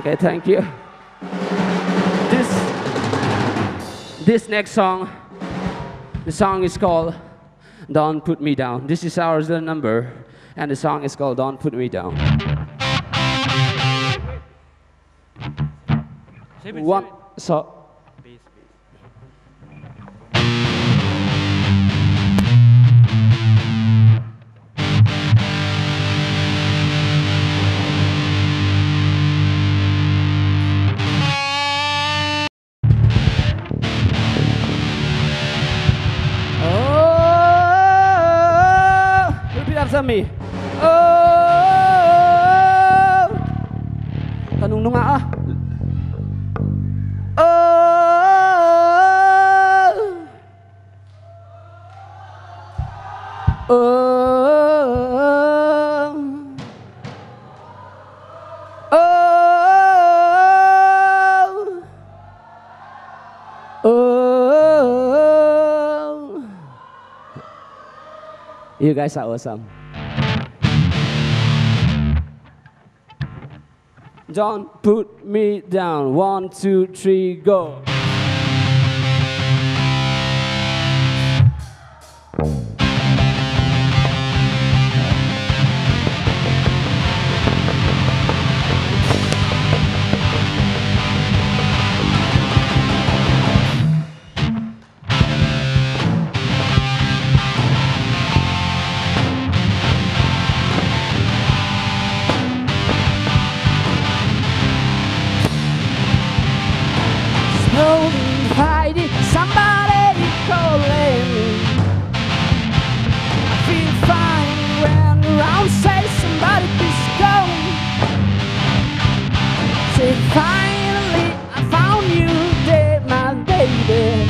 Okay, thank you. This this next song, the song is called Don't Put Me Down. This is our original number, and the song is called Don't Put Me Down. One, so. Repeat after me. Oh, tanong nung nga ah. You guys are awesome. Don't put me down. 1, 2, 3, go. Hiding, somebody calling me. I feel fine when around, say somebody please go. Say finally I found you there, my baby.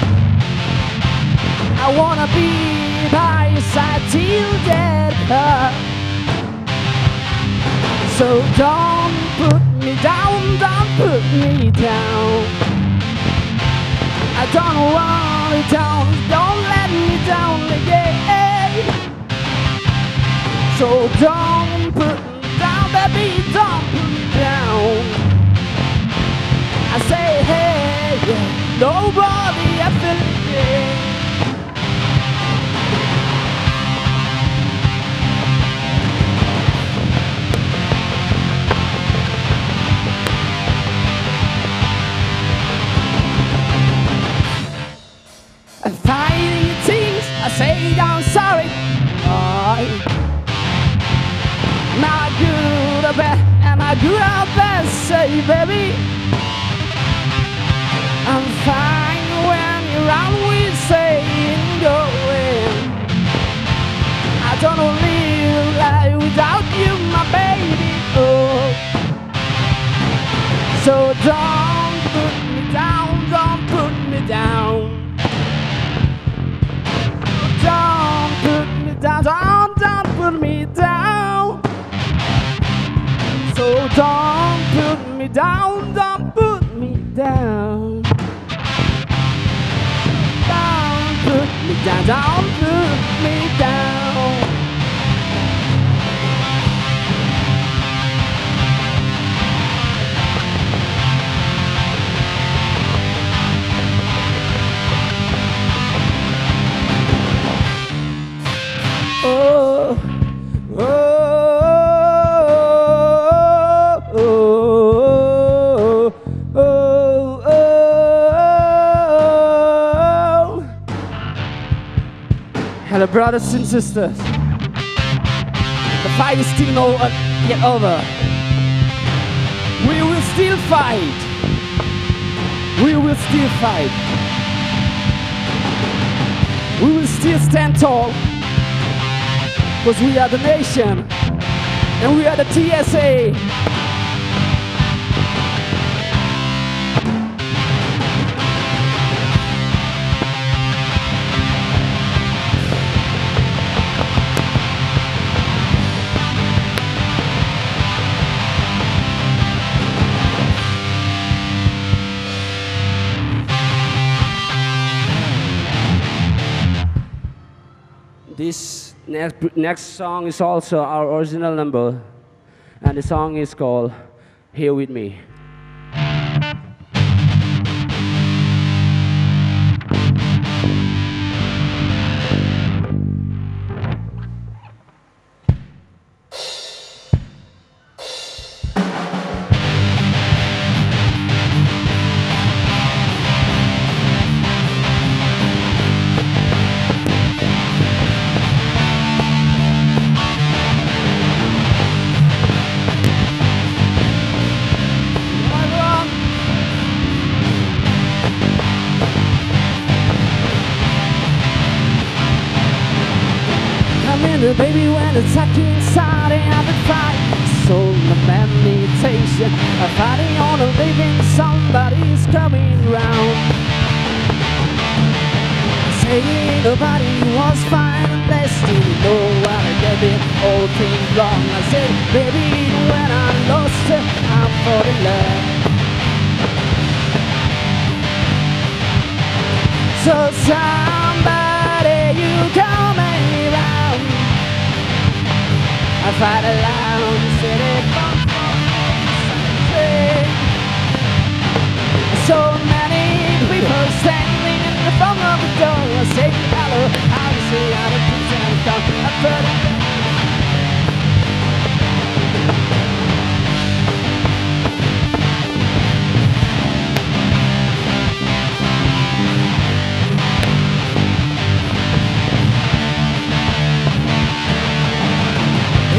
I wanna be by your side till death. So don't put me down, don't put me down. I don't want it down, don't let me down again. So don't put me down, baby, don't put me down. I say, hey, nobody I feel it. Fighting things, I say I'm sorry. Am I good or bad? Am I good or bad? Say, baby, I'm fine when you're around with saying going. I don't live life without you, my baby. Oh, so don't put me down, don't put me down. Don't put me down, don't put me down. So don't put me down, don't put me down. Don't put me down, don't put me down. Oh, oh, oh, oh, oh, oh. Hello, brothers and sisters. The fight is still not yet over. We will still fight. We will still fight. We will still stand tall. Because we are the nation, and we are the TSA. This next song is also our original number, and the song is called Here With Me. Baby, when the talking started, I've been fighting. Soul of meditation, I'm fighting on a living. Somebody's coming round, saying nobody was fine unless you know what I did it all things wrong. I said, baby, when I lost her, I'm for in love. So somebody, you come around. I fight aloud, said it from something. So many people standing in the front of the door. I say hello, how you say how to please and come. I've heard it.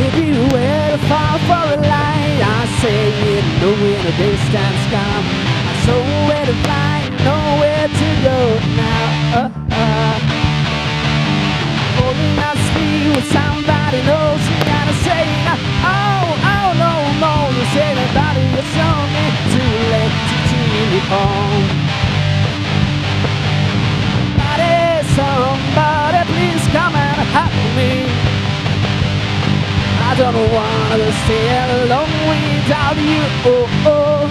If you were to fall for a lie, I say you know when the distance come. I saw where to fly, nowhere to go now. Holding out speed with somebody knows you gotta say, oh, oh, no, no. You say nobody is only too late to keep it home. Somebody, please come and help me. I don't want to stay alone without you. Oh, oh.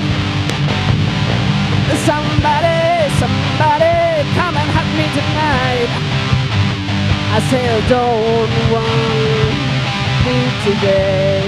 Somebody, somebody, come and hug me tonight. I say I don't want you today.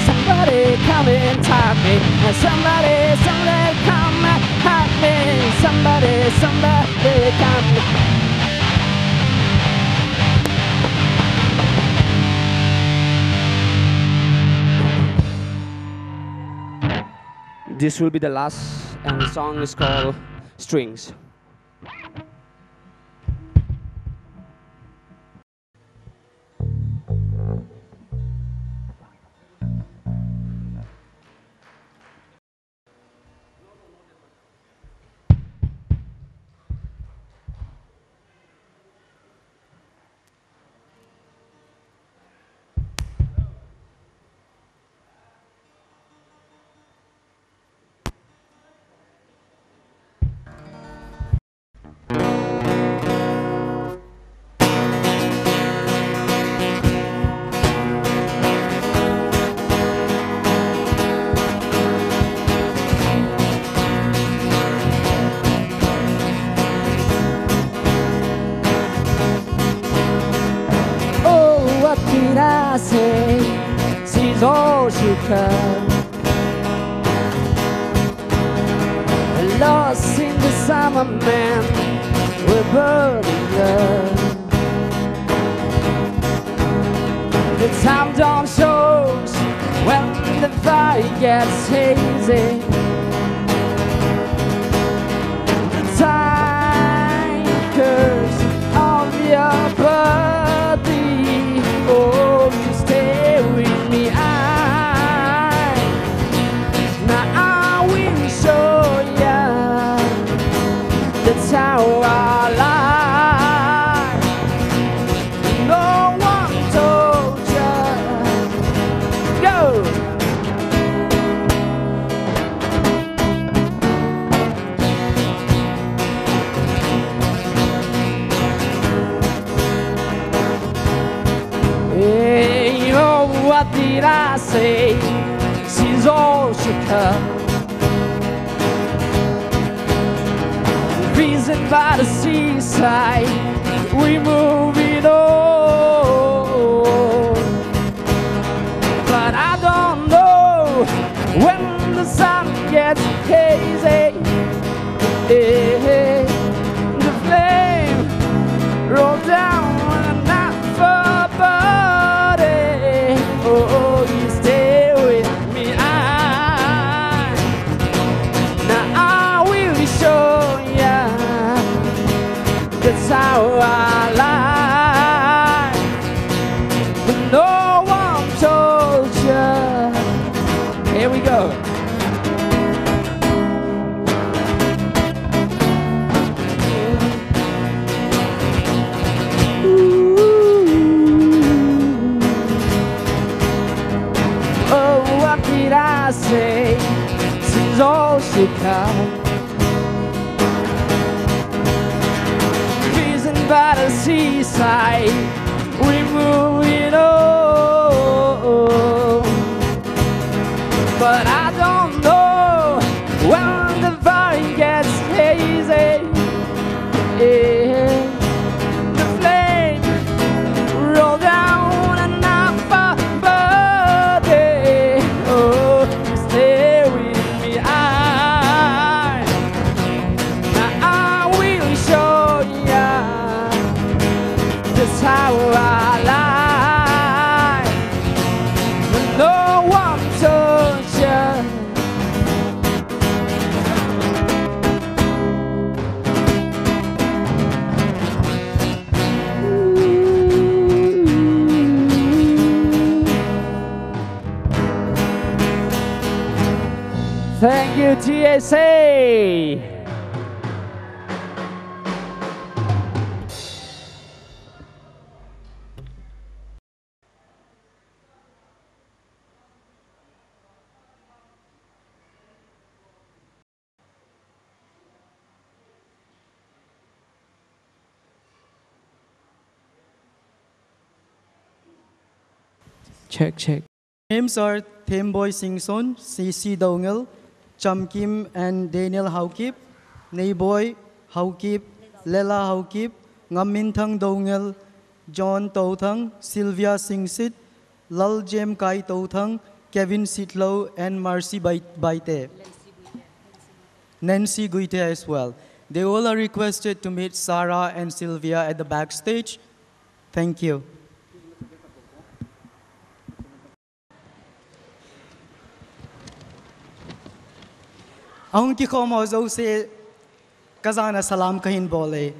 Somebody come and talk me. Somebody, somebody come and hug me. Somebody, somebody come. This will be the last, and the song is called Strings. I say, she's all she can. Lost in the summer, man, we're burning love. The time don't shows when the fire gets hazy. The time curse of your body. Oh, you stay with me. Now I will show ya that's how I lie. No one told ya. Go. Hey, oh, what did I say? She's is all she come. Reason by the seaside, we move it on. But I don't know when the sun gets hazy. The flame roll down and not for body. Oh, you stay with me. Now I will show ya. That's how I like. But no one told ya. Here we go. I say, since all she come. Reason by the seaside, we move it on. But I don't know when the fire gets hazy. The flame roll down and not for body. Oh, stay with me. Now I will show ya just how I like. But no one told ya. Thank you, TSA. Check. Names are Themboy Singson, CC Dongel, Cham Kim and Daniel Haukip, Neiboy Haukip, Lela Haukip, Ngam Thang Dongel, John Tothang, Sylvia Singsit, Lal Jem Kai Tothang, Kevin Sitlow, and Marcy Baite. Nancy Guite as well. They all are requested to meet Sarah and Sylvia at the backstage. Thank you. Ahun ki kho mauzo se kazana salam kahin bole.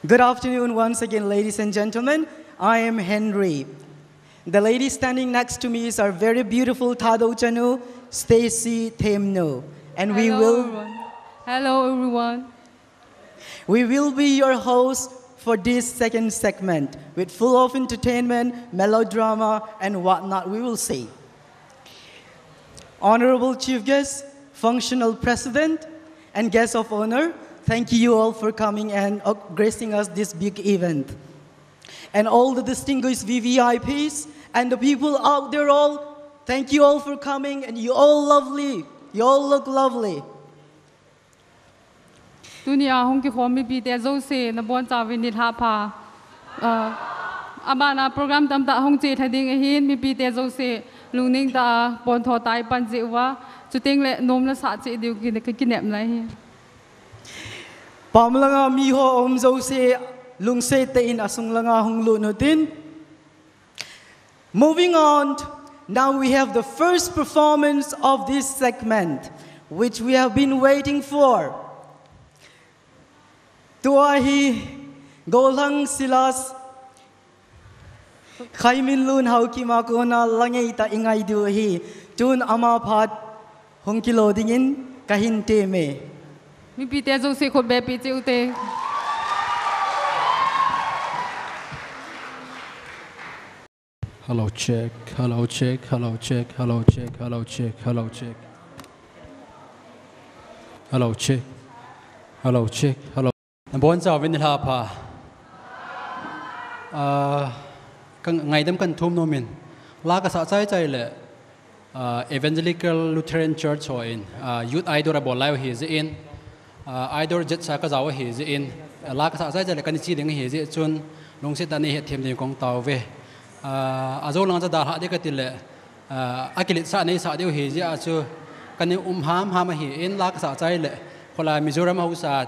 Good afternoon once again, ladies and gentlemen. I am Henry. The lady standing next to me is our very beautiful Thado Chanu, Stacy Themno. And Hello everyone. We will be your hosts for this second segment with full of entertainment, melodrama, and whatnot we will say. Honorable Chief Guest, Functional President, and Guests of Honor, thank you all for coming and gracing us this big event. And all the distinguished VVIPs and the people out there all, thank you all for coming, and you all lovely. You all look lovely. Dunia hong ki khomi bi te zo se na bon cha vinit ha pha. Abana program tam ta hong che thading hin mi bi te zo se lungning ta bon tho tai pan ji wa chuting le nom la sa che diu ki ne ki nem lai hi. Pamlanga mi ho om zo se lung se te in asung langa hong lu no tin. Moving on, now we have the first performance of this segment, which we have been waiting for. Tuahi Golang Silas Khaimin Lun Hauki Makona Langay ta ingay duhi Tun Amapat Hongkilo dingin Kahin Teme. Mi bi te zo se khot be pi che ute. Hello check, hello check, hello check, hello check, hello check, hello check. Hello check, hello check, hello. Bon chào bên ha pa. Kan ngai dem kan thum no min. La ka sa chai chai le. Evangelical Lutheran Church ho in youth idol bol lai hi je in idol jet sa ka zaw hi je in la ka sa sai je kan chi ding hi je chun long se ta ni he them ni kong taw ve azo lang cha da ha de ka til le akilit sa nei sa de hi je a chu kan ni ham hi in la ka sa chai le khola Mizoram ho sa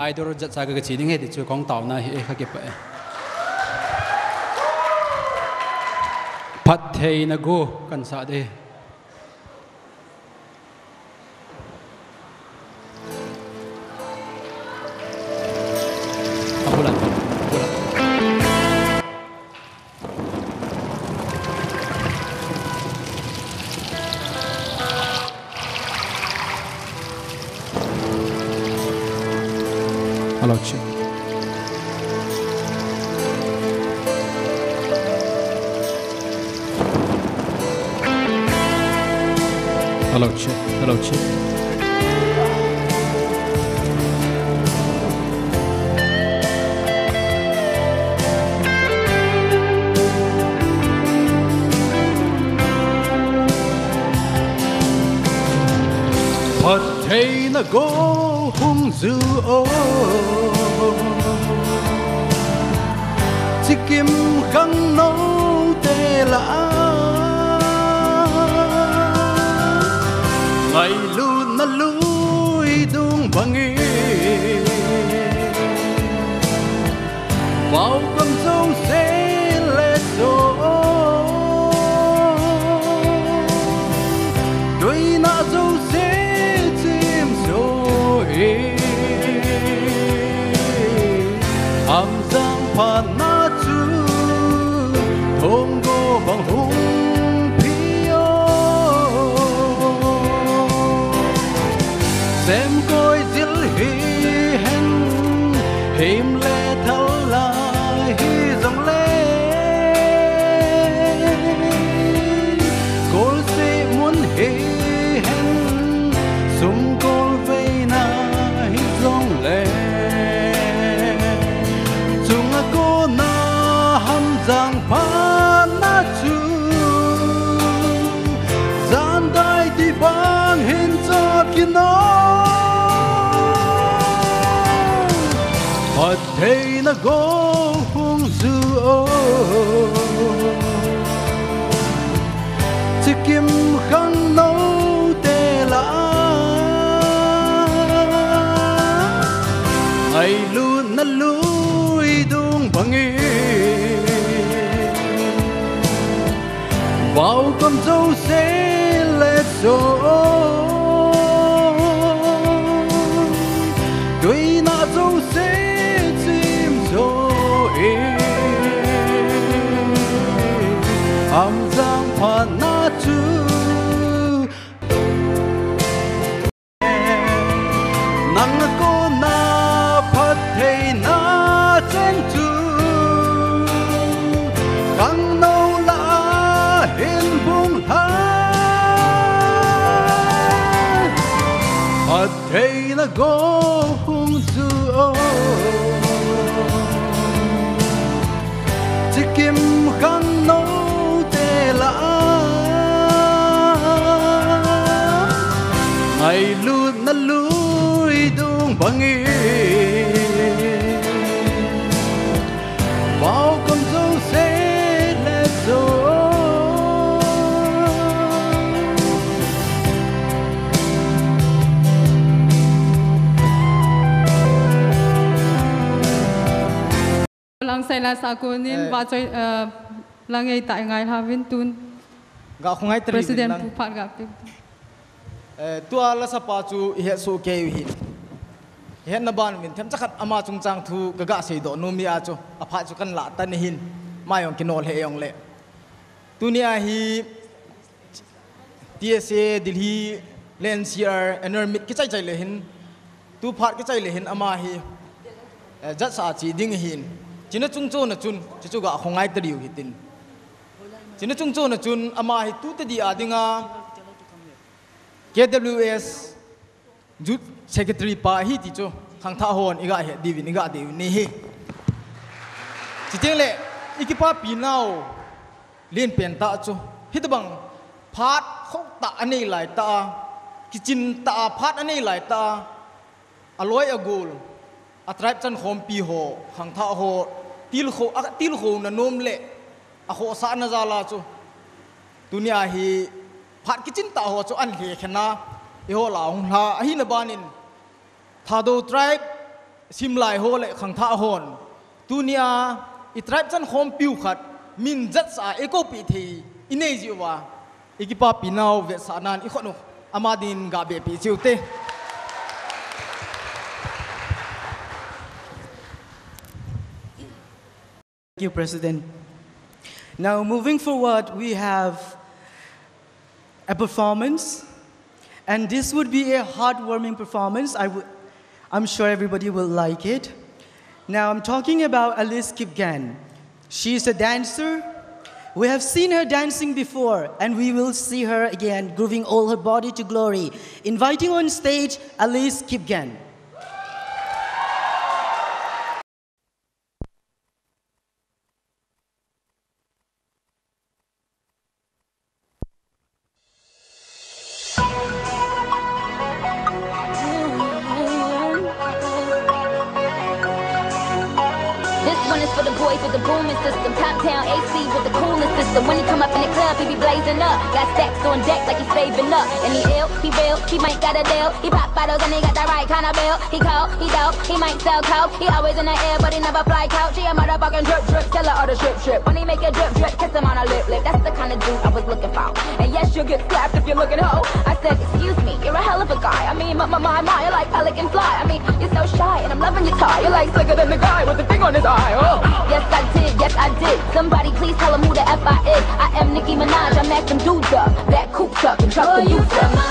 idol jet sa ka chi ding he ti chu kong taw na hi kha ke pa pat thei na go kan sa de Hello, check. Hello, check. Hello, check. Phật thấy nó có hung dữ ô chỉ kiếm khăn nấu tê lạ ngày luôn nó lùi đúng bằng ý vào con dâu sẽ lệ rồi đôi nạ dâu sẽ chìm rồi âm giang phản na chú thông go bằng hung phiêu xem coi giết hi hen hiểm lệ thâu lại hi dòng lệ cô sẽ muốn hi hen sum cô vây na hi dòng lệ chung cô na ham giang phán na chú gian đại đi bang hin cho kia nó Phật thấy nó có hung dữ ô chỉ kiếm khăn nấu tê lạ ai luôn nó lùi đúng bằng ý vào con dâu sẽ lệ rồi đôi nạ dâu sẽ chìm rồi âm giang phản na chú nắng cô na phật thầy na chân chú khăn nâu lạ hiền vùng hát Phật thầy na go hung dữ ô chỉ kiếm khăn nấu tê lạ ngày luôn nó lùi đúng bằng ý vào con dâu sẽ lệ rồi lang sai la sa ko nin ba choi lang ei tai ngai havin tun ga khongai tri president pu phat ga pe tua la sa pa chu he su ke hi he na ban min them chakhat ama chung chang thu ga ga sei do no mi a chu a pha chu kan la tan hin ma yong kinol he yong le tunia hi TSA Delhi NCR enermit ki chai chai le hin tu phat ki chai le hin ama hi jat sa chi ding hin china chung cho na chun chu ga khongai tri hi tin china chung cho na chun ama hi tu te di adinga KWS Youth Secretary pa hi ti cho khang tha hon iga he divin iga de ni hi chi teng le ikipa pi nau len pen ta cho hi ta bang phat khóc tạ anh ấy lại ta cái chín tạ phát anh ấy lại ta aloi agul atrap chân khom pi ho hàng thọ ho til kho na nom lệ ho sa na zala chu dunia hi phát cái chín tạ ho chu an he khana i ho la hong la hi na banin thado tribe sim lai ho lệ hàng thọ hon dunia i tribe chân khom piu khat min zat sa eko pi thi inei jiwa ikipa pinau ve sanan i khonu amadin ga be pi chiute. Thank you, President. Now, moving forward, we have a performance, and this would be a heartwarming performance. I'm sure everybody will like it. Now, I'm talking about Alice Kipgan. She's a dancer. We have seen her dancing before, and we will see her again, grooving all her body to glory. Inviting on stage, Alice Kipgan. For the boys with the booming system, top town AC with the coolest system. When he come up in the club, he be blazing up. Got stacks on deck like he's saving up. And he ill, he real, he might got a deal. He pop bottles and he got the right kind of bill. He cold, he dope, he might sell coke. He always in the air, but he never fly couch. He a motherfucking drip drip, tell her all the drip drip. When he make a drip drip, kiss him on a lip lip. That's the kind of dude I was looking for. And yes, you'll get slapped if you're looking hoe. I said, excuse me, you're a hell of a guy. I mean, my, you're like pelican fly. I mean, you're so shy and I'm loving your tie. You're like slicker than the guy with the thing on his eye. Oh. Yes, I did, yes, I did. Somebody please tell him who the F I is. I am Nicki Minaj, I mack them dudes up. That coupe truck and truck the youth up.